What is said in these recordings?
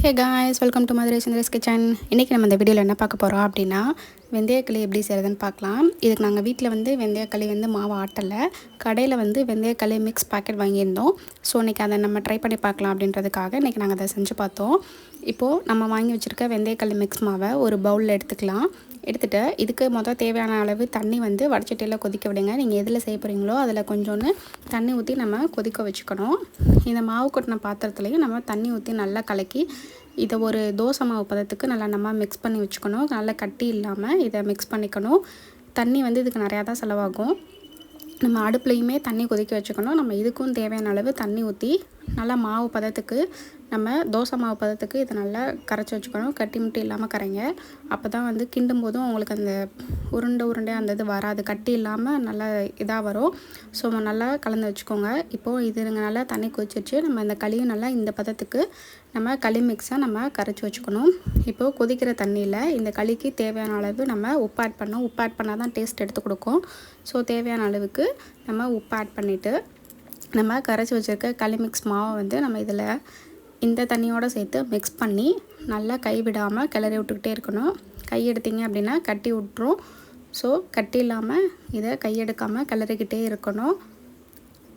Hey guys, welcome to Madurai Sundaresh kitchen. இன்றைக்கி நம்ம இந்த வீடியோவில் என்ன பார்க்க போகிறோம் அப்படின்னா, வெந்தயக்களி எப்படி செய்கிறதுன்னு பார்க்கலாம். இதுக்கு நாங்கள் வீட்டில் வெந்தயக்களி மாவு ஆட்டலை, கடையில் வெந்தயக்களி மிக்ஸ் பேக்கெட் வாங்கியிருந்தோம். ஸோ இன்றைக்கி அதை நம்ம ட்ரை பண்ணி பார்க்கலாம் அப்படின்றதுக்காக இன்றைக்கி நாங்கள் அதை செஞ்சு பார்த்தோம். இப்போது நம்ம வாங்கி வச்சுருக்க வெந்தயக்களி மிக்ஸ் மாவை ஒரு பவுலில் எடுத்துக்கலாம். எடுத்துகிட்டு இதுக்கு தேவையான அளவு தண்ணி வடச்சட்டியில் கொதிக்க விடுங்க. நீங்கள் எதில் செய்ய போகிறீங்களோ அதில் கொஞ்சோன்னு தண்ணி ஊற்றி நம்ம கொதிக்க வச்சுக்கணும். இந்த மாவு கொட்டின பாத்திரத்துலேயும் நம்ம தண்ணி ஊற்றி நல்லா கலக்கி இதை ஒரு தோசை மாவு பதத்துக்கு நல்லா நம்ம மிக்ஸ் பண்ணி வச்சுக்கணும். நல்லா கட்டி இல்லாமல் இதை மிக்ஸ் பண்ணிக்கணும். தண்ணி இதுக்கு நிறையா தான் செலவாகும். நம்ம அடுப்புலையுமே தண்ணி கொதிக்க வச்சுக்கணும். நம்ம இதுக்கும் தேவையான அளவு தண்ணி ஊற்றி நல்லா மாவு பதத்துக்கு நம்ம தோசை மாவு பதத்துக்கு இதை நல்லா கரைச்சி வச்சுக்கணும். கட்டி முட்டி இல்லாமல் கரைங்க. அப்போ தான் கிண்டும் போதும் உங்களுக்கு அந்த உருண்டை அந்த இது வராது, கட்டி இல்லாமல் நல்லா இதாக வரும். ஸோ நல்லா கலந்து வச்சுக்கோங்க. இப்போது இது நல்லா தண்ணி கொதிச்சிச்சு. நம்ம இந்த களியும் நல்லா இந்த பதத்துக்கு நம்ம களி மிக்ஸை நம்ம கரைச்சி வச்சுக்கணும். இப்போது கொதிக்கிற தண்ணியில் இந்த களிக்கு தேவையான அளவு நம்ம உப்பு ஆட் பண்ணோம். உப்பு ஆட் பண்ணால் தான் டேஸ்ட் எடுத்து கொடுக்கும். ஸோ தேவையான அளவுக்கு நம்ம உப்பு ஆட் பண்ணிவிட்டு நம்ம கரைச்சி வச்சுருக்க களி மிக்ஸ் மாவை நம்ம இதில் இந்த தண்ணியோடு சேர்த்து மிக்ஸ் பண்ணி நல்லா கை விடாமல் கிளறி விட்டுக்கிட்டே இருக்கணும். கை எடுத்திங்க அப்படின்னா கட்டி விட்டுரும். ஸோ கட்டி இல்லாமல் இதை கையெடுக்காமல் கிளறிக்கிட்டே இருக்கணும்.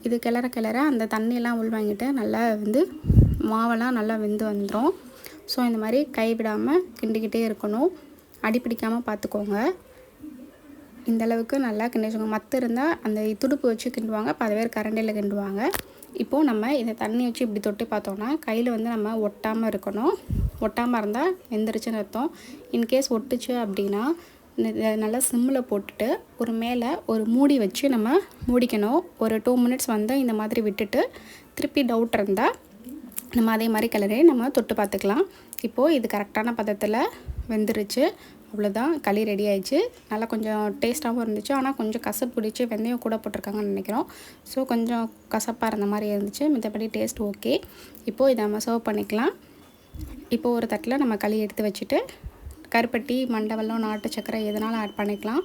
இது கிளற அந்த தண்ணியெல்லாம் உள்வாங்கிட்டு நல்லா மாவெல்லாம் நல்லா வெந்து வந்துடும். ஸோ இந்த மாதிரி கை விடாமல் கிண்டிக்கிட்டே இருக்கணும். அடி பிடிக்காமல் பார்த்துக்கோங்க. இந்தளவுக்கு நல்லா கிண்டி வச்சுக்கோங்க. மற்ற இருந்தால் அந்த துடுப்பு வச்சு கிண்டுவாங்க, பல பேர் கரண்டியில் கிண்டுவாங்க. இப்போது நம்ம இந்த தண்ணி வச்சு இப்படி தொட்டு பார்த்தோன்னா கையில் நம்ம ஒட்டாமல் இருக்கணும். ஒட்டாமல் இருந்தால் வெந்துருச்சுன்னு அர்த்தம். இன்கேஸ் ஒட்டுச்சு அப்படின்னா நல்லா சிம்மில் போட்டுட்டு ஒரு மேலே ஒரு மூடி வச்சு நம்ம மூடிக்கணும். ஒரு 2 மினிட்ஸ் இந்த மாதிரி விட்டுட்டு திருப்பி டவுட் இருந்தால் நம்ம அதே மாதிரி கிளறி நம்ம தொட்டு பார்த்துக்கலாம். இப்போது இது கரெக்டான பதத்தில் வெந்துருச்சு. அவ்வளோதான், களி ரெடி ஆயிடுச்சு. நல்லா கொஞ்சம் டேஸ்ட்டாகவும் இருந்துச்சு. ஆனால் கொஞ்சம் கசப்பு பிடிச்சி வெந்தயம் கூட போட்டிருக்காங்கன்னு நினைக்கிறோம். ஸோ கொஞ்சம் கசப்பாக இருந்த மாதிரி இருந்துச்சு. மற்றபடி டேஸ்ட் ஓகே. இப்போது இதை நம்ம சர்வ் பண்ணிக்கலாம். இப்போது ஒரு தட்டில் நம்ம களி எடுத்து வச்சுட்டு கருப்பட்டி, மண்டவெல்லம், நாட்டு சக்கரை எதனாலும் ஆட் பண்ணிக்கலாம்.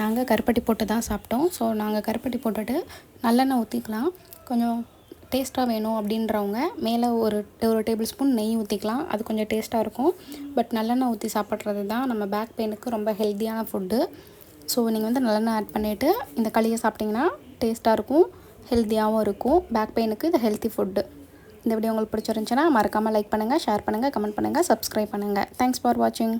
நாங்கள் கருப்பட்டி போட்டு தான் சாப்பிட்டோம். ஸோ நாங்கள் கருப்பட்டி போட்டுட்டு நல்லெண்ணெய் ஊற்றிக்கலாம். கொஞ்சம் டேஸ்ட்டாக வேணும் அப்படின்றவங்க மேலே ஒரு டேபிள் ஸ்பூன் நெய் ஊற்றிக்கலாம். அது கொஞ்சம் டேஸ்ட்டாக இருக்கும். பட் நல்லெண்ணெய் ஊற்றி சாப்பிட்றது தான் நம்ம பேக் பெயினுக்கு ரொம்ப ஹெல்த்தியான ஃபுட்டு. ஸோ நீங்கள் நல்லெண்ணெய் ஆட் பண்ணிவிட்டு இந்த களியை சாப்பிட்டிங்கன்னா டேஸ்ட்டாக இருக்கும், ஹெல்த்தியாகவும் இருக்கும். பேக் பெயினுக்கு இது ஹெல்த்தி ஃபுட்டு. இந்த வீடியோ உங்களுக்கு பிடிச்சிருந்துச்சுன்னா மறக்காமல் லைக் பண்ணுங்கள், ஷேர் பண்ணுங்கள், கமெண்ட் பண்ணுங்கள், சப்ஸ்கிரைப் பண்ணுங்கள். தேங்க்ஸ் ஃபார் வாட்சிங்.